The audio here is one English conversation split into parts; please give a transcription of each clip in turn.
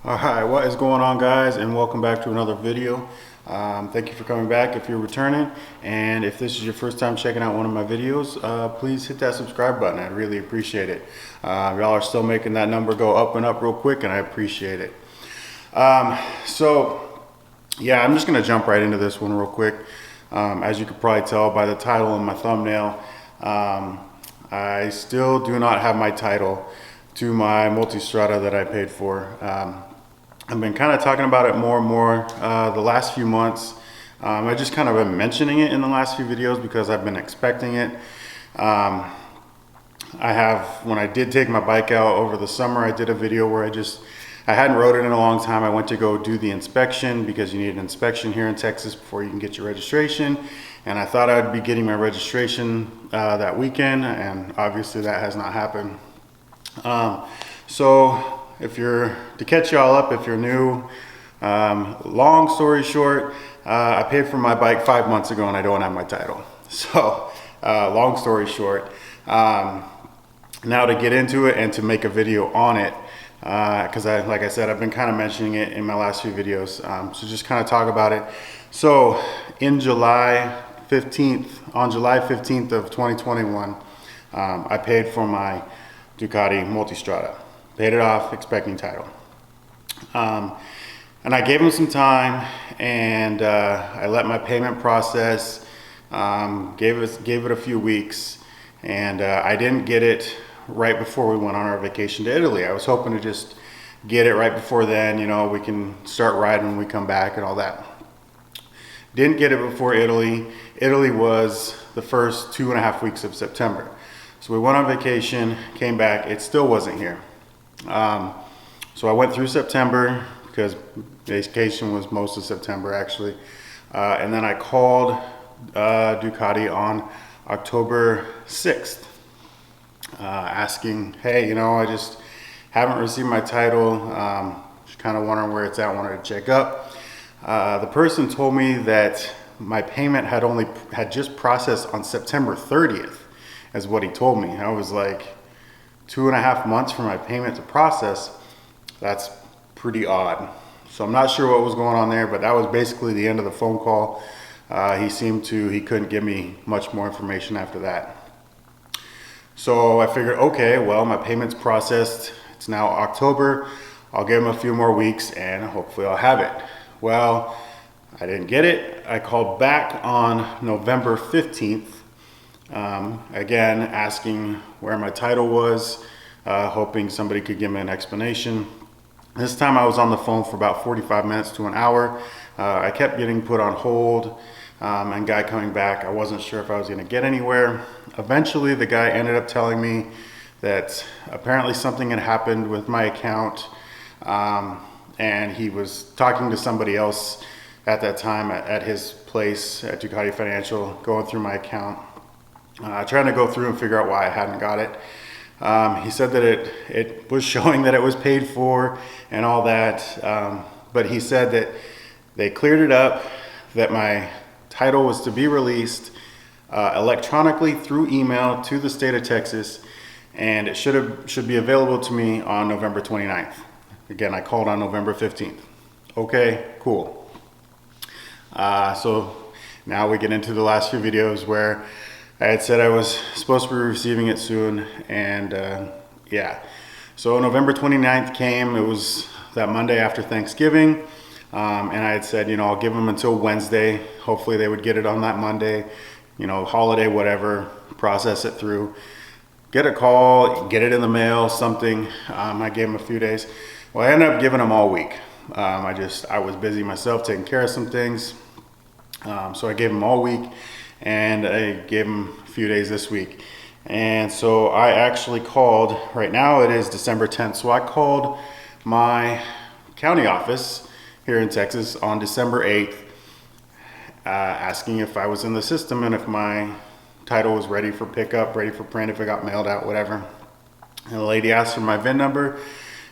Alright, what is going on, guys, and welcome back to another video. Thank you for coming back if you're returning, and if this is your first time checking out one of my videos, please hit that subscribe button. I'd really appreciate it. Y'all are still making that number go up and up real quick, and I appreciate it. Yeah, I'm just going to jump right into this one real quick. As you could probably tell by the title and my thumbnail, I still do not have my title to my Multistrada that I paid for. I've been kind of talking about it more and more the last few months. I just kind of been mentioning it in the last few videos because I've been expecting it. When I did take my bike out over the summer, I did a video where I hadn't rode it in a long time. I went to go do the inspection because you need an inspection here in Texas before you can get your registration. And I thought I'd be getting my registration that weekend, and obviously that has not happened. To catch y'all up, if you're new, long story short, I paid for my bike 5 months ago and I don't have my title. So, long story short, now to get into it and to make a video on it, because like I said, I've been kind of mentioning it in my last few videos, so just kind of talk about it. So, on July 15th of 2021, I paid for my Ducati Multistrada. Paid it off, expecting title. And I gave them some time, and I let my payment process, gave it a few weeks, and I didn't get it right before we went on our vacation to Italy. I was hoping to just get it right before then, you know, we can start riding when we come back and all that. Didn't get it before Italy. Italy was the first 2.5 weeks of September. So we went on vacation, came back, it still wasn't here. So I went through September because vacation was most of September actually. And then I called Ducati on October 6th, asking, hey, you know, I just haven't received my title. Just kind of wondering where it's at, wanted to check up. The person told me that my payment had just processed on September 30th, is what he told me. I was like, 2.5 months for my payment to process. That's pretty odd. So I'm not sure what was going on there, but that was basically the end of the phone call. He couldn't give me much more information after that. So I figured, okay, well, my payment's processed. It's now October. I'll give him a few more weeks and hopefully I'll have it. Well, I didn't get it. I called back on November 15th. Again, asking where my title was, hoping somebody could give me an explanation. This time I was on the phone for about 45 minutes to an hour. I kept getting put on hold, and guy coming back. I wasn't sure if I was going to get anywhere. Eventually the guy ended up telling me that apparently something had happened with my account, and he was talking to somebody else at that time at his place at Ducati Financial, going through my account. Trying to go through and figure out why I hadn't got it. He said that it was showing that it was paid for and all that, but he said that they cleared it up, that my title was to be released electronically through email to the state of Texas, and it should be available to me on November 29th. Again, I called on November 15th. Okay, cool. So now we get into the last few videos where I had said I was supposed to be receiving it soon, and yeah. So November 29th came. It was that Monday after Thanksgiving, and I had said, you know, I'll give them until Wednesday. Hopefully they would get it on that Monday, you know, holiday, whatever, process it through. Get a call, get it in the mail, something. I gave them a few days. Well, I ended up giving them all week. I was busy myself taking care of some things. So I gave them all week. And I gave him a few days this week. And so I actually called, right now it is December 10th, so I called my county office here in Texas on December 8th, asking if I was in the system and if my title was ready for pickup, ready for print, if it got mailed out, whatever. And the lady asked for my VIN number,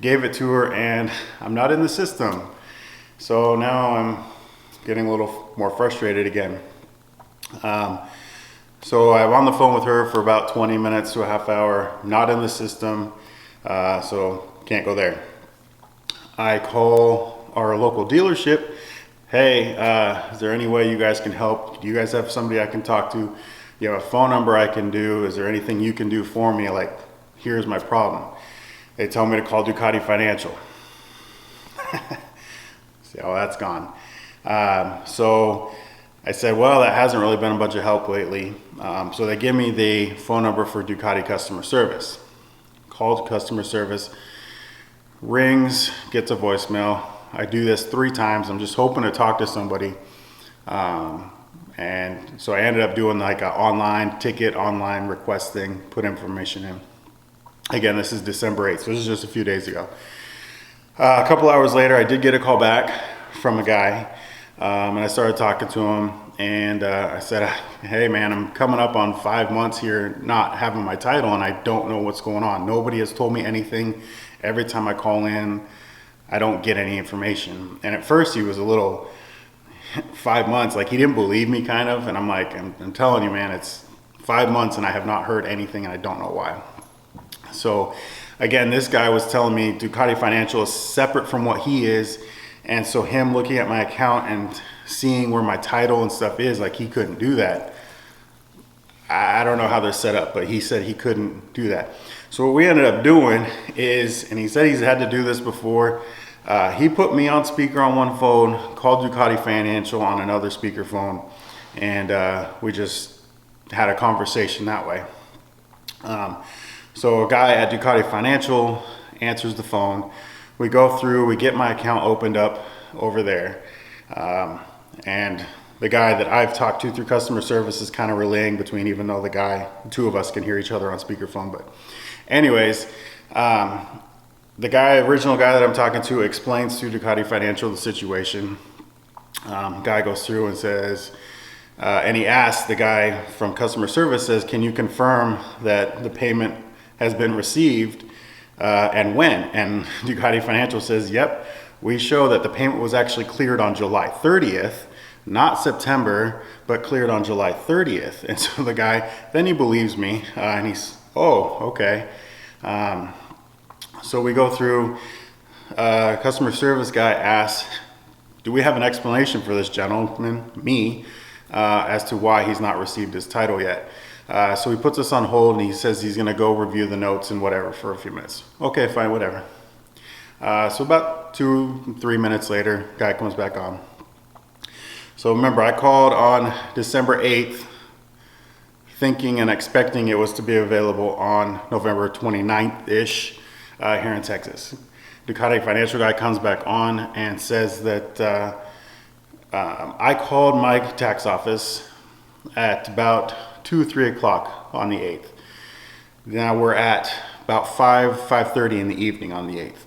gave it to her, and I'm not in the system. So now I'm getting a little more frustrated again. So I'm on the phone with her for about 20 minutes to a half hour, not in the system, so can't go there. I call our local dealership. Hey, is there any way you guys can help? Do you guys have somebody I can talk to? You have a phone number I can do? Is there anything you can do for me? Like, here's my problem. They tell me to call Ducati Financial. See how that's gone. So I said, well, that hasn't really been a bunch of help lately. So they give me the phone number for Ducati customer service. Called customer service, rings, gets a voicemail. I do this 3 times. I'm just hoping to talk to somebody. And so I ended up doing like an online request thing, put information in. Again, this is December 8th, so this is just a few days ago. A couple hours later, I did get a call back from a guy, and I started talking to him, and I said, hey man, I'm coming up on 5 months here not having my title, and I don't know what's going on. Nobody has told me anything. Every time I call in, I don't get any information. And at first he was a little 5 months, like he didn't believe me kind of, and I'm like, I'm telling you man, it's 5 months and I have not heard anything, and I don't know why. So again, this guy was telling me Ducati Financial is separate from what he is, and so him looking at my account and seeing where my title and stuff is, like he couldn't do that. I don't know how they're set up, but he said he couldn't do that. So what we ended up doing is, and he said he's had to do this before, he put me on speaker on one phone, called Ducati Financial on another speaker phone, and we just had a conversation that way. So a guy at Ducati Financial answers the phone. We go through, we get my account opened up over there. And the guy that I've talked to through customer service is kind of relaying between, even though the 2 of us can hear each other on speakerphone. But anyways, the original guy that I'm talking to explains to Ducati Financial the situation. Guy goes through and says, and he asks the guy from customer service, says, can you confirm that the payment has been received and when? And Ducati Financial says, yep, we show that the payment was actually cleared on July 30th, not September, but cleared on July 30th. And so the guy, then he believes me, and he's, oh, okay. So we go through, customer service guy asks, do we have an explanation for this gentleman, me, as to why he's not received his title yet? So he puts us on hold, and he says he's gonna go review the notes and whatever for a few minutes. Okay, fine, whatever. So about 2-3 minutes later, guy comes back on. So remember, I called on December 8th, thinking and expecting it was to be available on November 29th-ish here in Texas. Ducati Financial guy comes back on and says that I called my tax office at about 2-3 o'clock on the 8th. Now we're at about 5:30 in the evening on the 8th.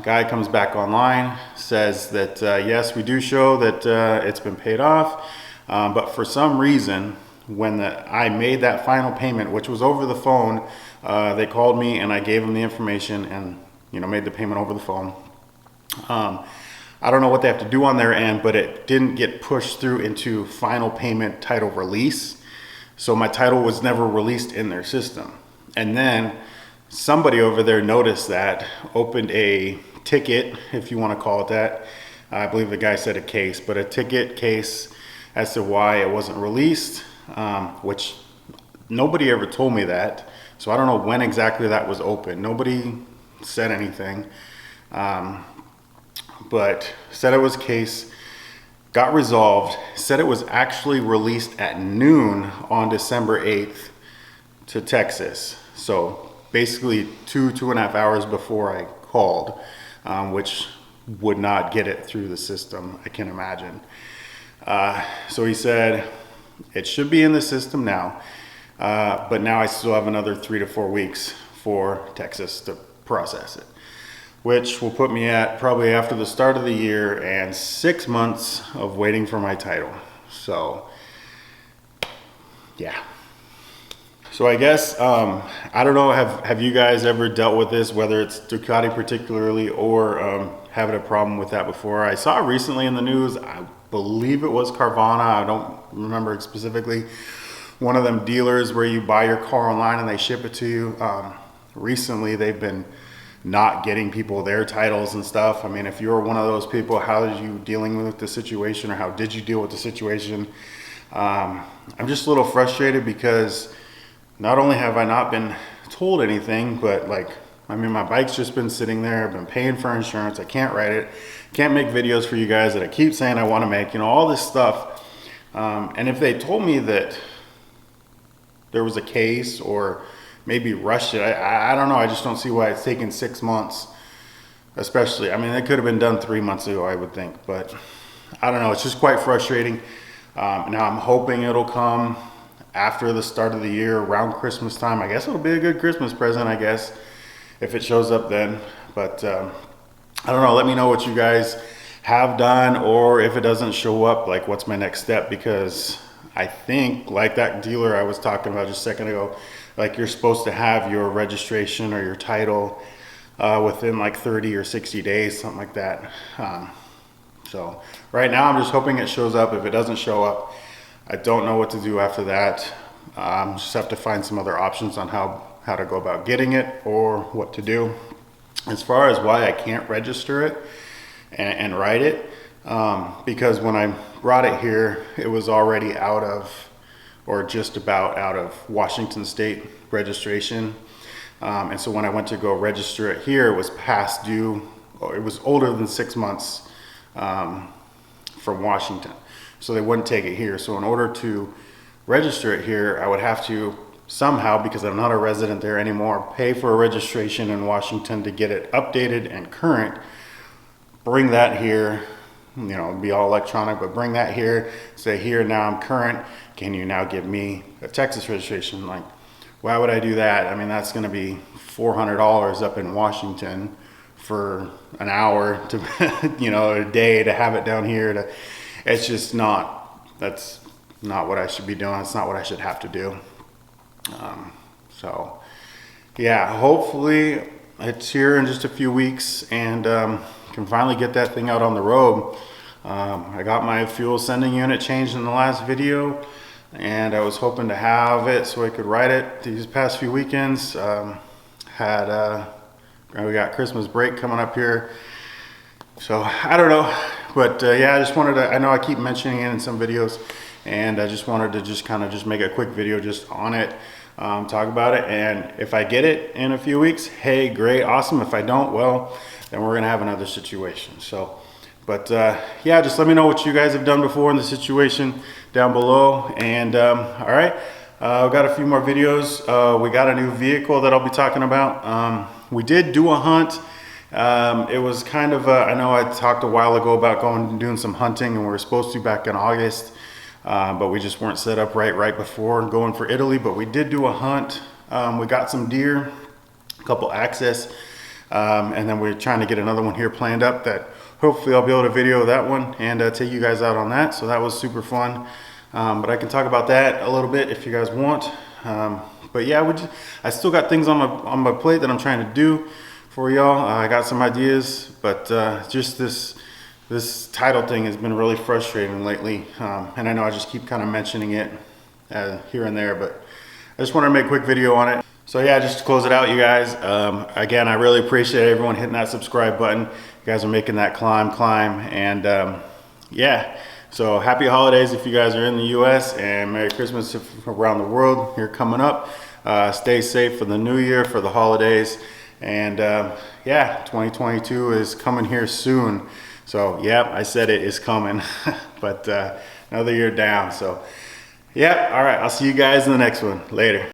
Guy comes back online, says that yes, we do show that it's been paid off, but for some reason, when I made that final payment, which was over the phone, they called me and I gave them the information and made the payment over the phone. I don't know what they have to do on their end, but it didn't get pushed through into final payment title release. So my title was never released in their system. And then somebody over there noticed that, opened a ticket, if you want to call it that. I believe the guy said a case, but a ticket case as to why it wasn't released, which nobody ever told me that. So I don't know when exactly that was open. Nobody said anything, but said it was a case. Got resolved, said it was actually released at noon on December 8th to Texas. So basically 2.5 hours before I called, which would not get it through the system, I can imagine. So he said, it should be in the system now, but now I still have another 3 to 4 weeks for Texas to process it, which will put me at probably after the start of the year and 6 months of waiting for my title. So yeah. So I guess, I don't know, have you guys ever dealt with this, whether it's Ducati particularly or having a problem with that before? I saw recently in the news, I believe it was Carvana, I don't remember specifically, one of them dealers where you buy your car online and they ship it to you. Recently they've been not getting people their titles and stuff. I mean, if you're one of those people, how are you dealing with the situation, or how did you deal with the situation? I'm just a little frustrated because not only have I not been told anything, but like, I mean, my bike's just been sitting there. I've been paying for insurance. I can't write it. Can't make videos for you guys that I keep saying I want to make, you know, all this stuff. And if they told me that there was a case or maybe rushed it, I don't know. I just don't see why it's taken 6 months, especially. I mean, it could have been done 3 months ago, I would think, but I don't know. It's just quite frustrating. Now I'm hoping it'll come after the start of the year, around Christmas time. I guess it'll be a good Christmas present, I guess, if it shows up then. But I don't know. Let me know what you guys have done, or if it doesn't show up, like what's my next step, because I think, like that dealer I was talking about just a second ago, like you're supposed to have your registration or your title within like 30 or 60 days, something like that. So right now I'm just hoping it shows up. If it doesn't show up, I don't know what to do after that. Just have to find some other options on how to go about getting it or what to do. As far as why I can't register it and write it, because when I brought it here, it was already out of, or just about out of, Washington State registration. And so when I went to go register it here, it was past due, or it was older than 6 months from Washington. So they wouldn't take it here. So in order to register it here, I would have to somehow, because I'm not a resident there anymore, pay for a registration in Washington to get it updated and current, bring that here, you know, be all electronic, but bring that here, say, here, now I'm current, can you now give me a Texas registration? Like, why would I do that? I mean, that's gonna be $400 up in Washington for an hour to, you know, a day to have it down here. To, it's just not, that's not what I should be doing. It's not what I should have to do. So yeah, hopefully it's here in just a few weeks, and can finally get that thing out on the road. I got my fuel sending unit changed in the last video, and I was hoping to have it so I could ride it these past few weekends. We got Christmas break coming up here, so I don't know, but yeah, I just wanted to, I know I keep mentioning it in some videos, and I just wanted to just kind of just make a quick video just on it, talk about it, and if I get it in a few weeks, hey, great, awesome. If I don't, well, then we're gonna have another situation. So, but yeah, just let me know what you guys have done before in the situation down below. And all right, we've got a few more videos. We got a new vehicle that I'll be talking about. We did do a hunt. It was kind of I know I talked a while ago about going and doing some hunting, and we were supposed to back in August, but we just weren't set up right before going for Italy. But we did do a hunt. We got some deer, a couple access, and then we're trying to get another one here planned up that hopefully I'll be able to video that one and take you guys out on that. So that was super fun. But I can talk about that a little bit if you guys want. But yeah, I still got things on my plate that I'm trying to do for y'all. I got some ideas, but just this title thing has been really frustrating lately. And I know I just keep kind of mentioning it here and there, but I just wanted to make a quick video on it. So yeah, just to close it out, you guys, again, I really appreciate everyone hitting that subscribe button. You guys are making that climb, and yeah, so happy holidays if you guys are in the US, and Merry Christmas if around the world here coming up. Stay safe for the new year, for the holidays, and yeah, 2022 is coming here soon. So yeah, I said it is coming, but another year down. So yeah, all right, I'll see you guys in the next one. Later.